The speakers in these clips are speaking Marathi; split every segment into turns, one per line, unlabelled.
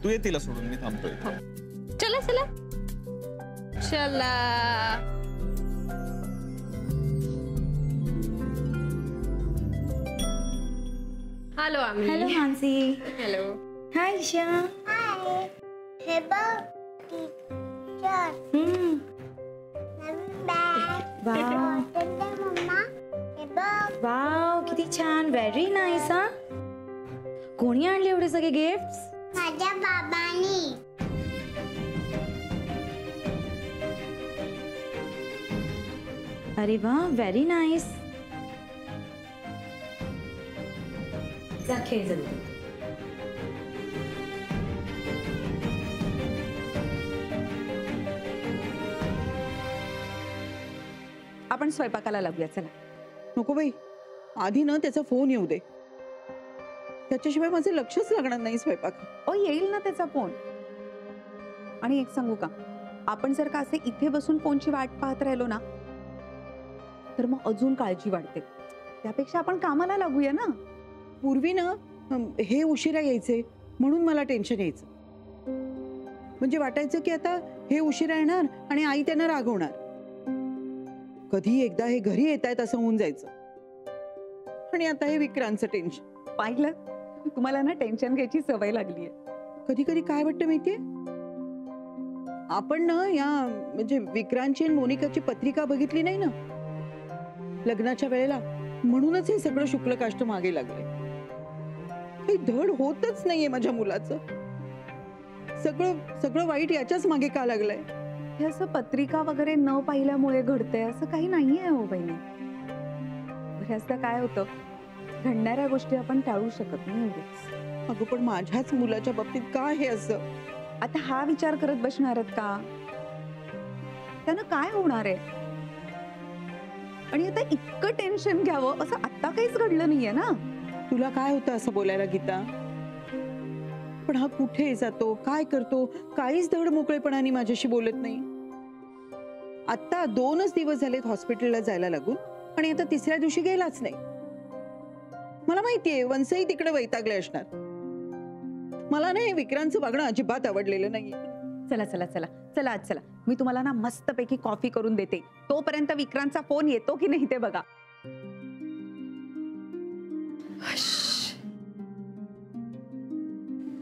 तू ये तिला सोडून, मी थांबतोय.
चला चला चला. हॅलो आम्ही.
हॅलो मानसी.
हॅलो.
हाय ईशा.
हाय. हे बघ टीचर. नवीन बॅग.
वाव
मम्मा हे बघ.
वाव किती छान. Very nice. हा कोणी आणले एवढे सगळे गिफ्ट्स?
माझ्या बाबांनी.
अरे वा व्हेरी नाईस. जा खेळ जरूर.
आपण स्वयंपाकाला लागूया चला.
नको बाई, आधी ना त्याचा फोन येऊ दे, त्याच्याशिवाय माझे लक्षच लागणार नाही स्वयंपाक.
ओ येईल ना त्याचा फोन. आणि एक सांगू का, आपण जर का असे इथे बसून फोनची वाट पाहत राहिलो ना तर मग अजून काळजी वाढते. त्यापेक्षा आपण कामाला लागूया ना.
पूर्वी ना हे उशिरा यायचे म्हणून मला टेन्शन यायचं. म्हणजे वाटायचं की आता हे उशिरा येणार आणि आई त्यांना रागवणार. कधी एकदा हे घरी येत आहेत असं होऊन जायचं. आणि आता हे विक्रांतचं टेन्शन.
पाहिलं, तुम्हाला ना टेन्शन घ्यायची सवय लागली आहे.
कधी कधी काय वाटतं माहितीये, आपण ना या म्हणजे विक्रांतची आणि मोनिकाची पत्रिका बघितली नाही ना लग्नाच्या वेळेला, म्हणूनच हे सगळं शुक्ल काष्ट मागे लागले. काही धड होतच नाहीये माझ्या मुलाचं. सगळं सगळं वाईट याच्याच मागे का लागलंय?
हे असं पत्रिका वगैरे न पाहिल्यामुळे घडतंय असं काही नाहीये हो बहिणी. बऱ्याचदा काय होतं, घडणाऱ्या गोष्टी आपण टाळू शकत नाही उगीच.
अगं पण माझ्याच मुलाच्या बाबतीत काय हे असं?
आता हा विचार करत बसणार आहेत का? त्यानं काय होणार आहे? आणि आता इतकं टेन्शन घ्यावं असं आता काहीच घडलं नाहीये ना.
तुला काय होतं असं बोलायला गीता? पण हा कुठे जातो, काय करतो, काहीच धड मोकळेपणाने माझ्याशी बोलत नाही. आता 2च दिवस झालेत हॉस्पिटलला जायला लागून आणि आता 3ऱ्या दिवशी गेलाच नाही. मला माहितीये वंशही तिकडे वैतागले असणार. मला ना हे विक्रांतचं वागणं अजिबात आवडलेलं नाहीये.
चला चला चला चला आज चला, मी तुम्हाला ना मस्तपैकी कॉफी करून देते. तोपर्यंत विक्रांतचा फोन येतो की नाही ते बघा.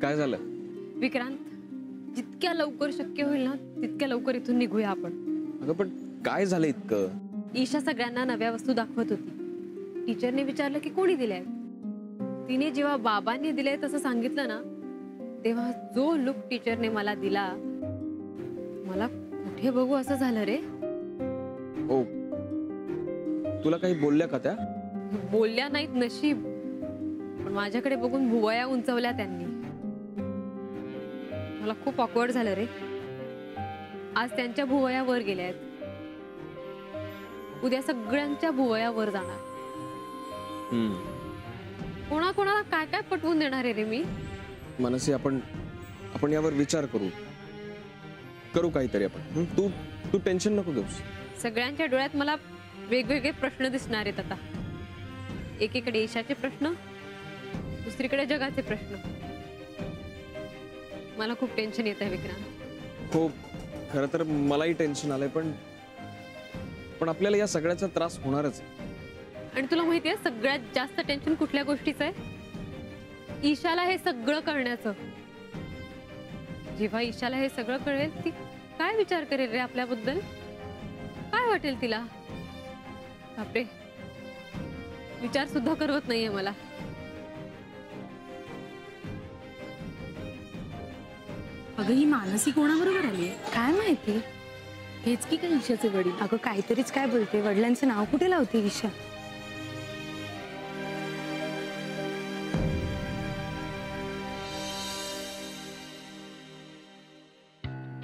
काय झालं?
विक्रांत, जितक्या लवकर शक्य होईल ना तितक्या लवकर इथून निघूया आपण.
अगं पण काय झालं इतकं?
ईशा सगळ्यांना नव्या वस्तू दाखवत होती. टीचरने विचारलं की कोणी दिल्या. तिने जेव्हा बाबांनी दिले तसं सांगितलं ना, तेव्हा जो लुक टीचरने मला दिला, मला कुठे बघू असं झालं रे.
ओ, तुला काही बोलल्या का त्या?
बोलल्या नाहीत नशीब, पण माझ्याकडे बघून भुवया उंचवल्या त्यांनी. मला खूप ऑकवर्ड झालं रे. आज त्यांच्या भुवया वर गेल्या आहेत, उद्या सगळ्यांच्या भुवया वर जाणार. कोणाकोणाला काय काय पटवून देणार आहे रे मी.
मनसी, आपण यावर विचार करू काहीतरी आपण. तू टेन्शन नको घेऊस.
सगळ्यांच्या डोळ्यात मला वेगवेगळे प्रश्न दिसणार आहेत आता. एकीकडे ईशाचे प्रश्न, दुसरीकडे जगाचे प्रश्न. मला खूप टेन्शन येत आहे विक्रांत.
हो, खरं तर मलाही टेन्शन आलंय, पण आपल्याला या सगळ्याचा त्रास होणारच.
आणि तुला माहितीये सगळ्यात जास्त टेन्शन कुठल्या गोष्टीचं आहे? ईशाला हे सगळं करण्याचं. जेव्हा ईशाला हे सगळं कळेल, ती काय विचार करेल रे आपल्याबद्दल? काय वाटेल तिला? बापरे, विचार सुद्धा करवत नाहीये मला.
अगं ही मानसी कोणाबरोबर आली?
काय माहिती.
हेच की काय ईशाचे वडील? अगं काहीतरीच काय बोलते. वडिलांचं नाव कुठे लावते ईशा?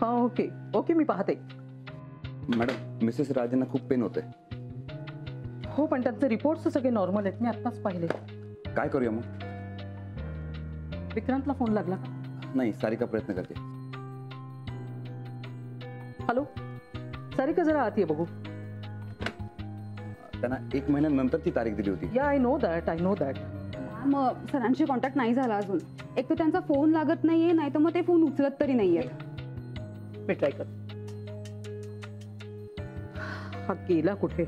हा ओके ओके, मी पाहते.
मॅडम, मिसेस राजेंना खूप पेन होते.
हो, पण त्यांचे रिपोर्ट्स सगळे नॉर्मल आहेत. मी आत्ताच पाहिले.
काय करूया मग?
विक्रांतला फोन लागला?
नाही, सारिका प्रयत्न करते.
हॅलो सारिका, जरा आत ये बघू.
त्यांना 1 महिन्यानंतर ती तारीख दिली होती.
या आय नो दॅट. मग सरांशी कॉन्टॅक्ट नाही झाला अजून. एक तर त्यांचा फोन लागत नाहीये, नाही तर मग ते फोन उचलत तरी नाहीये.
मी ट्राय कर. हा गेला कुठे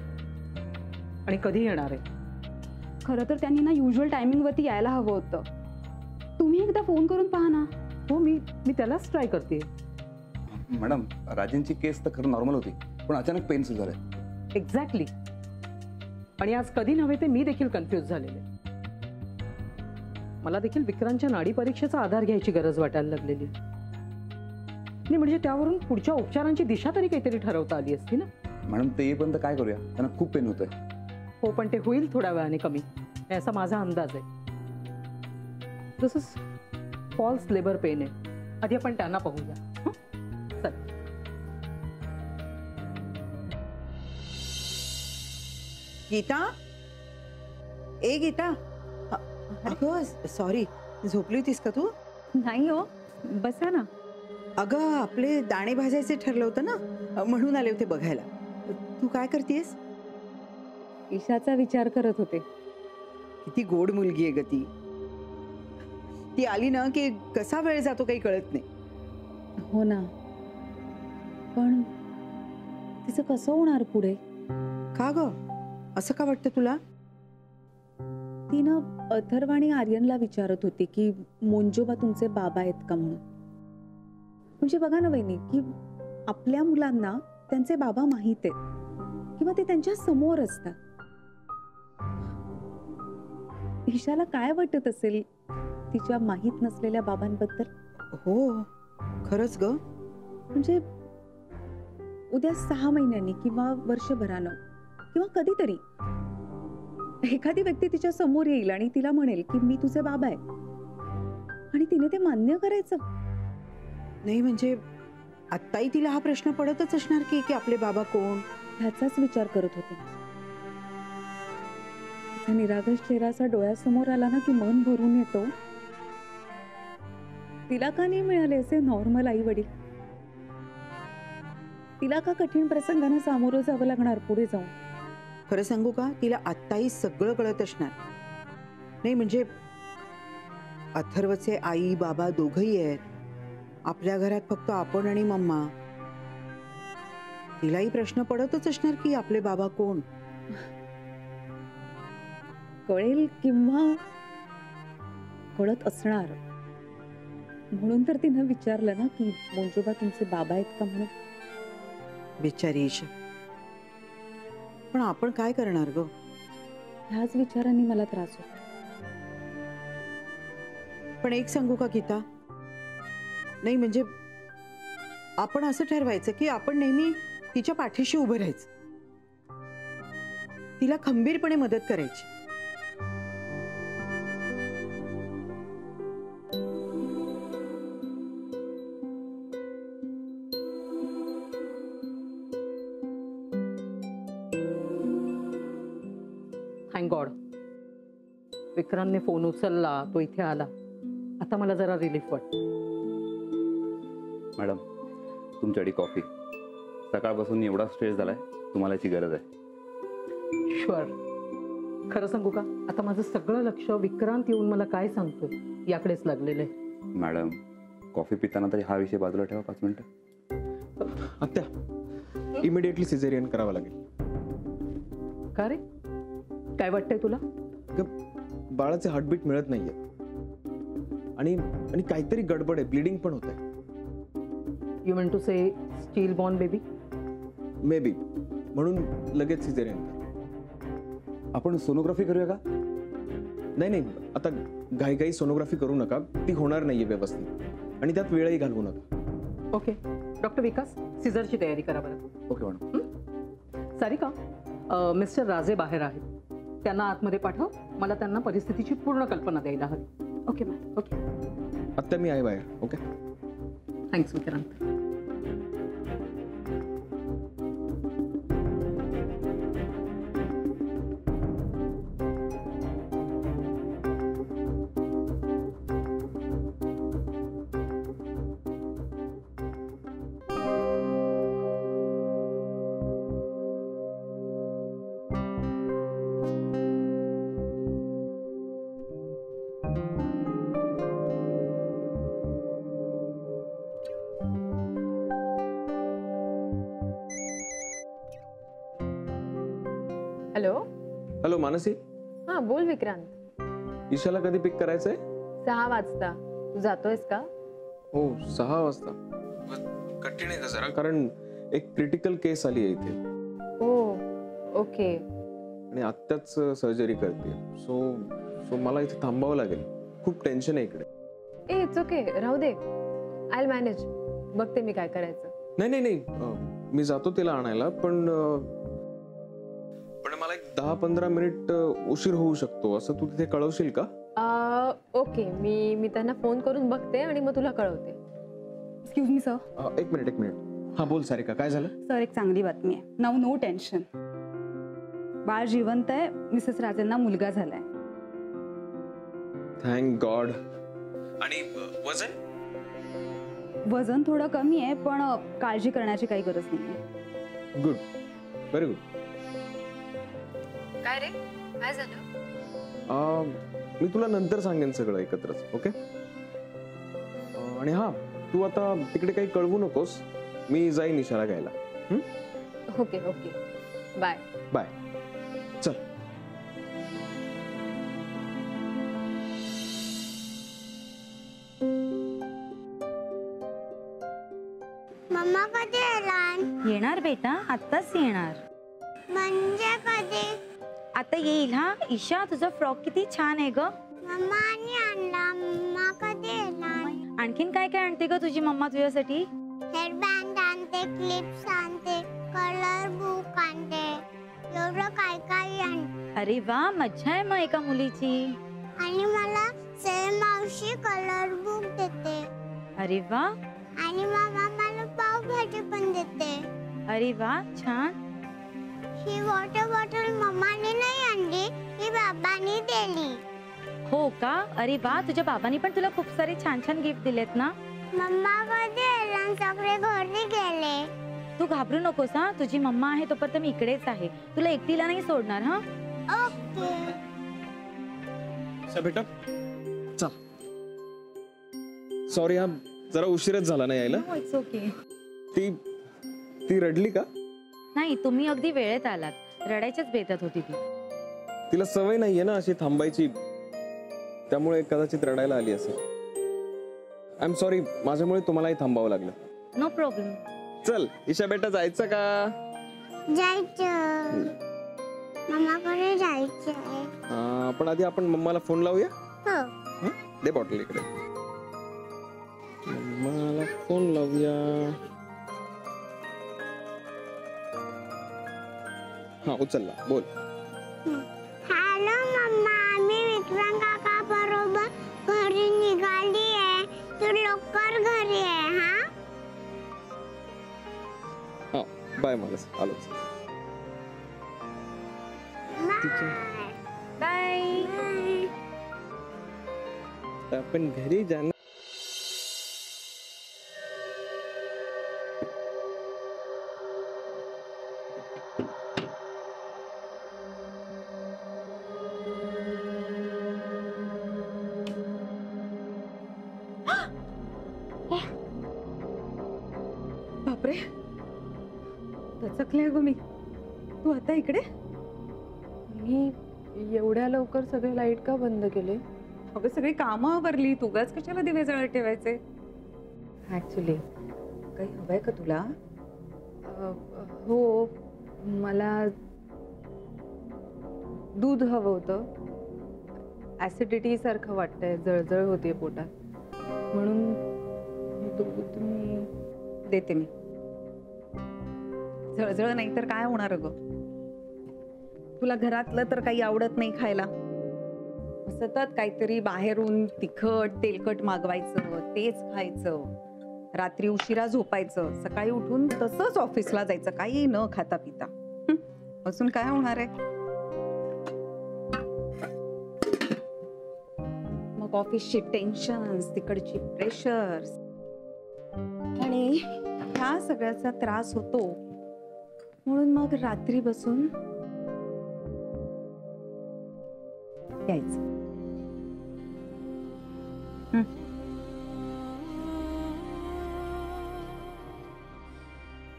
आणि कधी येणार आहे?
खरं तर त्यांनी ना युजल टायमिंग वरती यायला हवं होतं. तुम्ही एकदा फोन करून पहा ना.
हो, मी त्यालाच ट्राय करते.
मॅडम, राजेंची केस तर खरं नॉर्मल होती, पण अचानक पेन सुरू झालंय.
एक्झॅक्टली. आणि आज कधी नव्हे ते मी देखील कन्फ्युज झालेले. मला देखील विक्रांतच्या नाडी परीक्षेचा आधार घ्यायची गरज वाटायला लागलेली. नाही म्हणजे त्यावरून पुढच्या उपचारांची दिशा तरी काहीतरी ठरवता आली असती ना.
मॅडम, ते येईपर्यंत काय करूया? त्यांना खूप पेन होतंय.
हो, पण ते होईल थोड्या वेळाने कमी, असा माझा अंदाज आहे. दिस फॉल्स लेबर पेन आहे. आधी आपण त्यांना पाहूया. चल.
गीता, ए गीता, अगं सॉरी, झोपली होतीस का तू?
नाही हो, बसा ना.
अगं आपले दाणे भाजायचे ठरलं होतं ना, म्हणून आले होते बघायला. तू काय करतेस?
ईशाचा विचार करत होते.
किती गोड मुलगी आहे ग ती. ती आली ना की कसा वेळ जातो काही कळत नाही.
हो ना, पण तिचं कसं होणार पुढे?
का ग, असं का वाटतं तुला?
तिनं अथर्व आणि आर्यनला विचारत होती की मोंजोबा तुमचे बाबा आहेत का म्हणून. म्हणजे बघा ना वहिनी, की आपल्या मुलांना त्यांचे बाबा माहित आहेत किंवा ते त्यांच्या समोर असतात. ईशाला काय वाटत असेल तिच्या माहित नसलेल्या बाबांबद्दल?
हो, खरंच ग.
म्हणजे उद्या 6 महिन्यांनी किंवा वर्षभरानं किंवा कधीतरी एखादी व्यक्ती तिच्या समोर येईल आणि तिला म्हणेल की मी तुझे बाबा आहे, आणि तिने ते मान्य करायचं.
नाही म्हणजे आत्ताही तिला हा प्रश्न पडतच असणार की आपले बाबा कोण,
ह्याचाच विचार करत होते. तिचा निरागस चेहरा असा डोळ्यासमोर आला ना की मन भरून येतो. तिला का नाही मिळाले असे नॉर्मल आई वडील? तिला का कठीण प्रसंगांना सामोरं जावं लागणार पुढे जाऊन?
खरं सांगू का, तिला आत्ताही सगळं कळत असणार. नाही म्हणजे अथर्वचे आई बाबा दोघही आहेत. आपल्या घरात फक्त आपण आणि मम्मा. तिलाही प्रश्न पडतच असणार की आपले बाबा कोण.
कळेल किंवा कळत असणार म्हणून तर तिनं विचारलं ना की मोंजोबा तुमचे बाबा आहेत का म्हणून.
बिचारी ईशा. पण आपण काय करणार ग?
ह्याच विचारांनी मला त्रास होतो.
पण एक सांगू का गीता, नाही म्हणजे आपण असं ठरवायचं की आपण नेहमी तिच्या पाठीशी उभं राहायचं, तिला खंबीरपणे मदत करायची.
थँक गॉड विक्रांतने फोन उचलला, तो इथे आला. आता मला जरा रिलीफ वाटतं.
मॅडम, तुमच्यासाठी कॉफी. सकाळपासून एवढा स्ट्रेस झालाय, तुम्हाला याची गरज आहे.
शुअर. खरं सांगू का, आता माझं सगळं लक्ष विक्रांत येऊन मला काय सांगतोय याकडेच लागलेलं आहे.
मॅडम, कॉफी पिताना तरी हा विषय बाजूला ठेवा 5 मिनिटं.
आत्या, इमिडिएटली सिझेरियन करावं लागेल.
का रे, काय वाटतंय तुला?
बाळाचे हार्टबीट मिळत नाहीये आणि आणि काहीतरी गडबड आहे, ब्लिडिंग पण होत आहे.
You mean to say still born baby?
Maybe, म्हणून लगेच सिझेरियन.
आपण सोनोग्राफी करूया का?
नाही, आता घाईघाई सोनोग्राफी करू नका, ती होणार नाहीये व्यवस्थित, आणि त्यात वेळही घालवू नका.
ओके डॉक्टर विकास, सिझरची तयारी करा बरं.
Okay madam.
सारिका, मिस्टर राजे बाहेर आहेत, त्यांना आतमध्ये पाठव. मला त्यांना परिस्थितीची पूर्ण कल्पना द्यायला हवी.
Okay ma'am.
ओके.
आत्ता मी आहे बाहेर. Okay,
thanks Vikrant.
Hello.
Hello Mansi,
हा बोल विक्रांत.
ईशाला कधी पिक करायचंय?
6 वाजता. तू जातोयस का?
हो 6 वाजता. कठीण आहे का जरा, कारण एक क्रिटिकल केस आली आहे इथे
हो ओके.
आणि आत्ताच सर्जरी करते. सो मला इथे थांबावं लागेल. खूप टेन्शन आहे इकडे.
ए इट्स ओके, राहू दे. I manage. बघते मी काय करायचं.
नाही मी जातो तिला आणायला, पण मला एक 10-15 मिनिट उशीर होऊ शकतो, असं तू तिथे कळवशील का?
ओके, मी त्यांना फोन करून बघते आणि मग तुला कळवते.
Excuse me sir.
एक मिनिट. हा बोल सारिका, काय झालं?
सर एक चांगली बातमी आहे. नाव नो टेन्शन. बाळ जिवंत आहे. मिसेस राजेंना मुलगा झालाय.
Thank God. आणि
वजन थोडं कमी आहे, पण काळजी करण्याची काही गरज नाहीये.
Good, very good.
काय रे, काय झालं?
मी तुला नंतर सांगेन सगळं एकत्रच. ओके. आणि हा, तू आता तिकडे काही कळवू नकोस. मी जाईन ईशाला घ्यायला.
Okay okay, bye
bye. चल.
मम्मा कधी येणार?
येणार बेटा, आत्ताच येणार.
म्हणजे कधी?
आता येईल. हा ईशा, तुझा फ्रॉक किती छान आहे ग.
मम्माने आणला. मम्मा कधी येणार?
आणखीन काय काय आणते ग तुझी मम्मा तुझ्यासाठी?
हेअरबँड आणते, क्लिप्स आणते, कलर बुक आणते, एवढं काय काय आणते.
अरे वा, मज्जा आहे मग एका मुलीची.
आणि मला सेम मावशी कलर बुक देते.
अरे वा.
आणि मामा मला पावभाजी पण देते.
अरे वा, छान.
ही वॉटर बॉटल मम्माने नाही आणली, ही बाबांनी दिली.
हो का? अरे वा, तुझ्या बाबांनी पण तुला खूप सारे छान छान गिफ्ट दिलेत ना.
मम्मा कधी येणार? सगळे घरी गेले.
तू घाबरू नकोस. हा, तुझी मम्मा आहे तोपर्यंत मी इकडेच आहे. तुला एकटीला नाही सोडणार. हा
ओके.
बेटा चल. सॉरी, हा जरा उशीरच झाला ना यायला.
It's okay.
ती रडली का?
नाही, तुम्ही अगदी वेळेत आलात. रडायच्याच बेतात होती ती.
तिला सवय नाहीये ना अशी थांबायची, त्यामुळे कदाचित रडायला आली असेल. आय एम सॉरी, माझ्यामुळे तुम्हालाही थांबावं लागलं.
No problem.
चल ईशा बेटा, जायचं का?
जायचं. मम्माकडे जायचंय.
पण आधी आपण मम्माला फोन लावूया.
हो.
दे बॉटल इकडे. मम्माला फोन लावूया. हा उचलला, बोल.
हॅलो मम्मा, मी विक्रांत काका बरोबर घरी निघाली आहे. तू लवकर घरी आहे.
हा बाय. मानस आलोच.
बाय.
आपण घरी जाणार.
बापरे, दचकले ग मी. तू आता इकडे?
मी एवढ्या लवकर सगळे लाईट का बंद केले?
अगं सगळी कामं आवरली, तुगाच कशाला दिवे जळत ठेवायचे?
ऍक्च्युली
काही हवंय का तुला?
हो, मला दूध हवं होतं. ऍसिडिटी सारखं वाटतंय, जळजळ होतीये पोटात, म्हणून दूध मी
देते. मी जळजळ नाही तर काय होणार ग? तुला घरातलं तर काही आवडत नाही खायला. सतत काहीतरी बाहेरून तिखट तेलकट मागवायचं, तेच खायचं, रात्री उशिरा झोपायचं, सकाळी उठून तसंच ऑफिसला जायचं, काही न खाता पिता. अजून काय होणार आहे? मग ऑफिसची टेन्शन्स, तिकडची प्रेशर्स, आणि ह्या सगळ्याचा त्रास होतो. म्हणून मग रात्री बसून यायचं.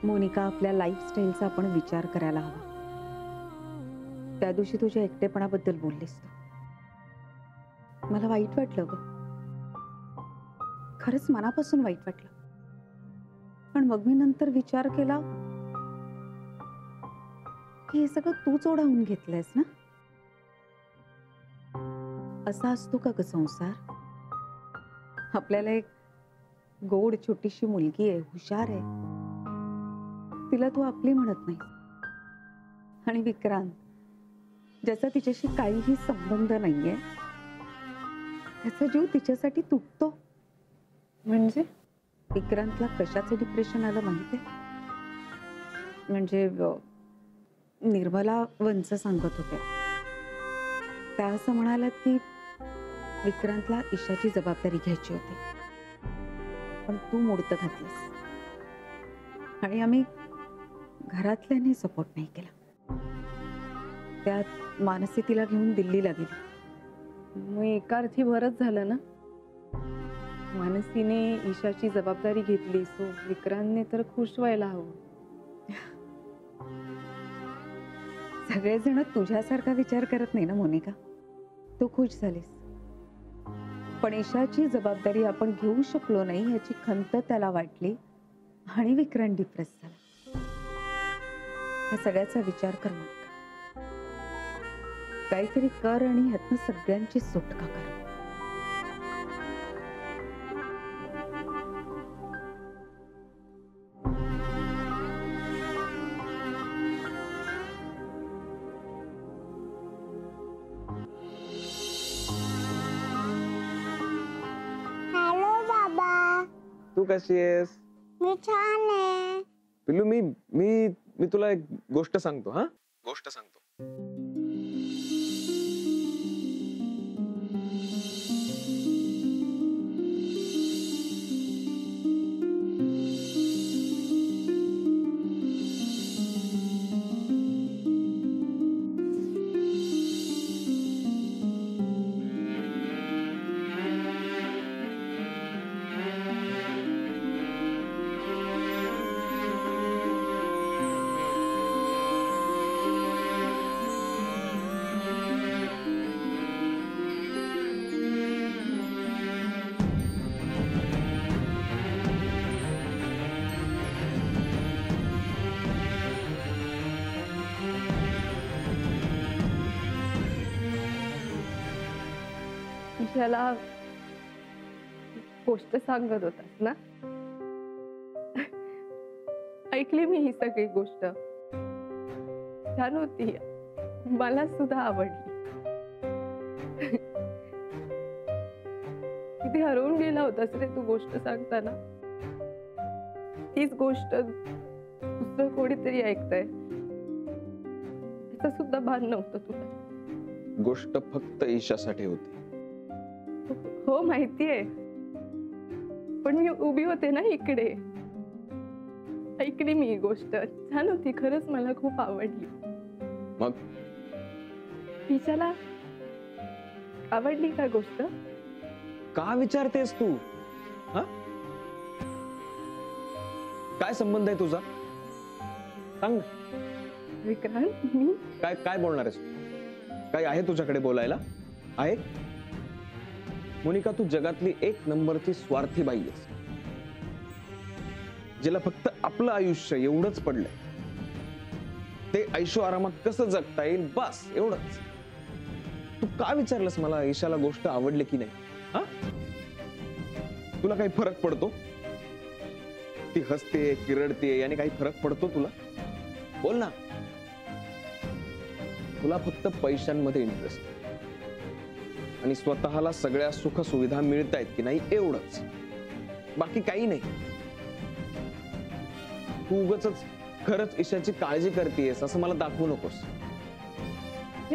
मोनिका, आपल्या लाईफस्टाईलचा आपण विचार करायला हवा. त्या दिवशी तुझ्या एकटेपणाबद्दल बोललीस तू. मला वाईट वाटलं ग, खरंच मनापासून वाईट वाटलं. पण मग मी नंतर विचार केला की हे सगळं तूच ओढावून घेतलंयस ना. असा असतो का ग संसार? आपल्याला एक गोड छोटीशी मुलगी आहे, हुशार आहे, तिला तू आपली म्हणत नाही. आणि विक्रांत, ज्याचा तिच्याशी काहीही संबंध नाहीये, त्याचा जीव तिच्यासाठी तुटतो.
म्हणजे
विक्रांतला कशाचं डिप्रेशन आलं माहितीये? म्हणजे निर्मला वंच सांगत होत्या, त्या असं म्हणाल्यात की विक्रांतला ईशाची जबाबदारी घ्यायची होती, पण तू मोडत घातलंस आणि आम्ही घरातल्याने सपोर्ट नाही केला. त्यात मानसी तिला घेऊन दिल्लीला गेली.
मग एका अर्थी बरंच झालं ना. मानसीने ईशाची जबाबदारी घेतली, सो विक्रांतने तर खुश व्हायला हवं.
सगळेजण तुझ्यासारखा विचार करत नाही ना मोनिका. तू खुश झालीस, पण ईशाची जबाबदारी आपण घेऊ शकलो नाही याची खंत त्याला वाटली आणि विक्रांत डिप्रेस झाला. या सगळ्याचा विचार कर मोनिका. काहीतरी कर आणि ह्यातनं सगळ्यांची सुटका कर.
हॅलो बाबा,
तू कशी आहेस
मी छान आहे.
पिल्लू? मी मी मी तुला एक गोष्ट सांगतो. हा, गोष्ट सांगतो.
ईशाला गोष्ट सांगत होतास ना? ऐकली मी ही सगळी गोष्ट. छान होती, मला सुद्धा आवडली. किती हरवून गेला होतास रे तू गोष्ट सांगताना. तीच गोष्ट दुसरं कोणीतरी ऐकतंय त्याचं सुद्धा भान नव्हतं तुला.
गोष्ट फक्त ईशासाठी होती.
हो माहितीये, पण मी उभी होते ना इकडे. ऐकली मी ही गोष्ट, छान होती खरंच, मला खूप आवडली.
मग
ईशाला आवडली का गोष्ट?
का विचारतेस तू? हा, काय संबंध आहे तुझा? सांग.
विक्रांत, मी
काय काय बोलणार आहेस? काय आहे तुझ्याकडे बोलायला? आहे मोनिका, तू जगातली एक नंबरची स्वार्थी बाई आहेस, जिला फक्त आपलं आयुष्य एवढंच पडलंय, ते ऐशो आरामात कसं जगता येईल बस एवढंच. तू का विचारलंस मला ईशाला गोष्ट आवडली की नाही? हा, तुला काही फरक पडतो? ती हसते किरडते याने काही फरक पडतो तुला? बोल ना. तुला फक्त पैशांमध्ये इंटरेस्ट आणि स्वतःला सगळ्या सुख सुविधा मिळतायत की नाही एवढंच, बाकी काही नाही. तू उगाचच खरंच ईशाची काळजी करतेस असं मला दाखवू नकोस.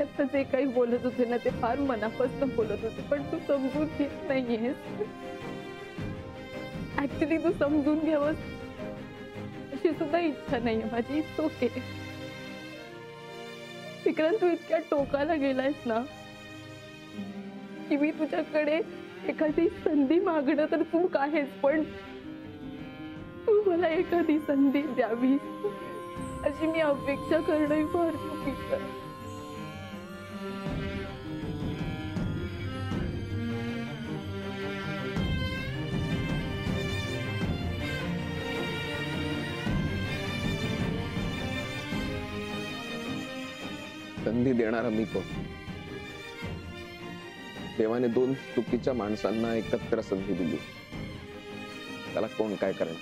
आता जे काही बोलत होते ना ते फार मनापासून बोलत होते, पण तू समजून घेत नाहीयेस. ऍक्च्युली तू समजून घ्यावंस अशी सुद्धा इच्छा नाहीये माझी. It's okay. विक्रांत, तू इतक्या टोकाला गेलायस ना की मी तुझ्याकडे एखादी संधी मागणं तर चूक आहेच, पण तू मला एखादी संधी द्यावी अशी मी अपेक्षा करणंही फार चुकीचं आहे.
संधी देणारा मी कोण? देवाने दोन चुकीच्या माणसांना एकत्र संधी दिली, त्याला कोण काय करेल?